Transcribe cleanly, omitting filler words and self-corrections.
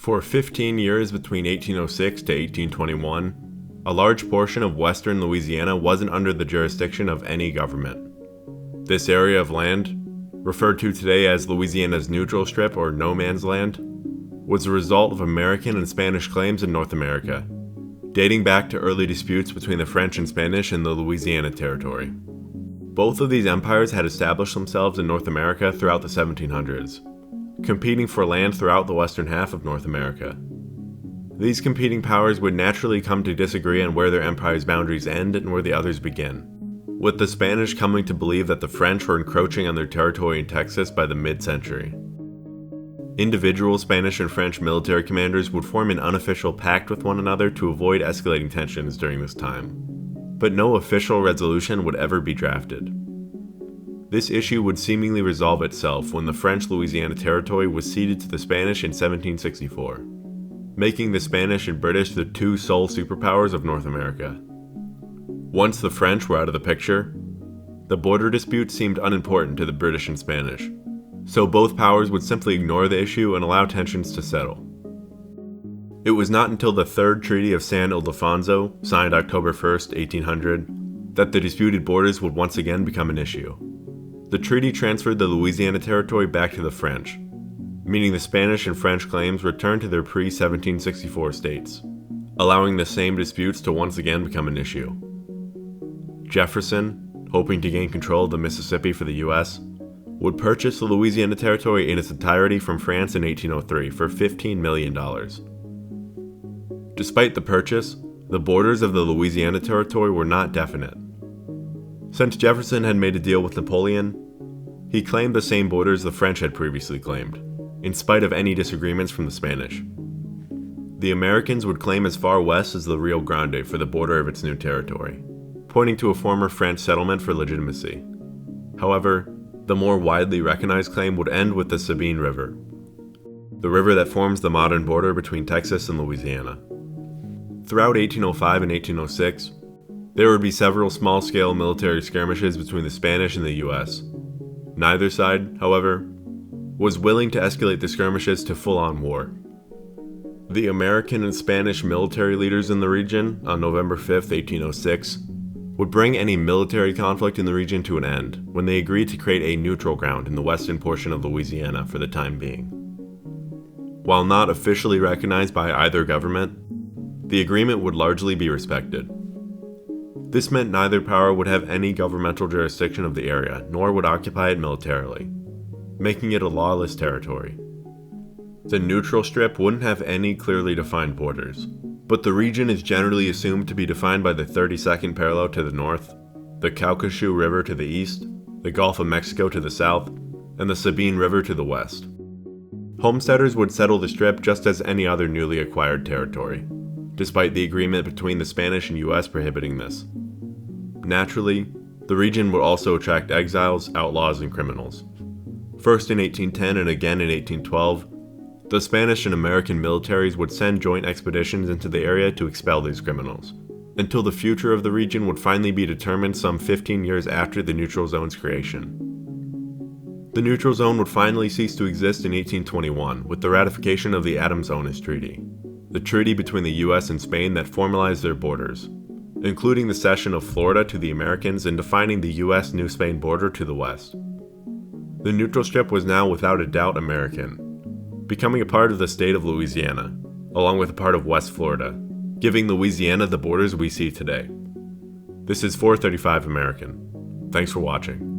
For 15 years between 1806 to 1821, a large portion of western Louisiana wasn't under the jurisdiction of any government. This area of land, referred to today as Louisiana's Neutral Strip or No Man's Land, was the result of American and Spanish claims in North America, dating back to early disputes between the French and Spanish in the Louisiana Territory. Both of these empires had established themselves in North America throughout the 1700s, competing for land throughout the western half of North America. These competing powers would naturally come to disagree on where their empire's boundaries end and where the others begin, with the Spanish coming to believe that the French were encroaching on their territory in Texas by the mid-century. Individual Spanish and French military commanders would form an unofficial pact with one another to avoid escalating tensions during this time, but no official resolution would ever be drafted. This issue would seemingly resolve itself when the French Louisiana Territory was ceded to the Spanish in 1764, making the Spanish and British the two sole superpowers of North America. Once the French were out of the picture, the border dispute seemed unimportant to the British and Spanish, so both powers would simply ignore the issue and allow tensions to settle. It was not until the Third Treaty of San Ildefonso, signed October 1, 1800, that the disputed borders would once again become an issue. The treaty transferred the Louisiana Territory back to the French, meaning the Spanish and French claims returned to their pre-1764 states, allowing the same disputes to once again become an issue. Jefferson, hoping to gain control of the Mississippi for the U.S., would purchase the Louisiana Territory in its entirety from France in 1803 for $15 million. Despite the purchase, the borders of the Louisiana Territory were not definite. Since Jefferson had made a deal with Napoleon, he claimed the same borders the French had previously claimed, in spite of any disagreements from the Spanish. The Americans would claim as far west as the Rio Grande for the border of its new territory, pointing to a former French settlement for legitimacy. However, the more widely recognized claim would end with the Sabine River, the river that forms the modern border between Texas and Louisiana. Throughout 1805 and 1806, there would be several small-scale military skirmishes between the Spanish and the U.S. Neither side, however, was willing to escalate the skirmishes to full-on war. The American and Spanish military leaders in the region, on November 5, 1806, would bring any military conflict in the region to an end when they agreed to create a neutral ground in the western portion of Louisiana for the time being. While not officially recognized by either government, the agreement would largely be respected. This meant neither power would have any governmental jurisdiction of the area, nor would occupy it militarily, making it a lawless territory. The neutral strip wouldn't have any clearly defined borders, but the region is generally assumed to be defined by the 32nd parallel to the north, the Calcasieu River to the east, the Gulf of Mexico to the south, and the Sabine River to the west. Homesteaders would settle the strip just as any other newly acquired territory, despite the agreement between the Spanish and U.S. prohibiting this. Naturally, the region would also attract exiles, outlaws, and criminals. First in 1810 and again in 1812, the Spanish and American militaries would send joint expeditions into the area to expel these criminals, until the future of the region would finally be determined some 15 years after the neutral zone's creation. The neutral zone would finally cease to exist in 1821 with the ratification of the Adams-Onis Treaty, the treaty between the U.S. and Spain that formalized their borders, including the cession of Florida to the Americans and defining the U.S. New Spain border to the west. The neutral strip was now without a doubt American, becoming a part of the state of Louisiana, along with a part of West Florida, giving Louisiana the borders we see today. This is 435 American. Thanks for watching.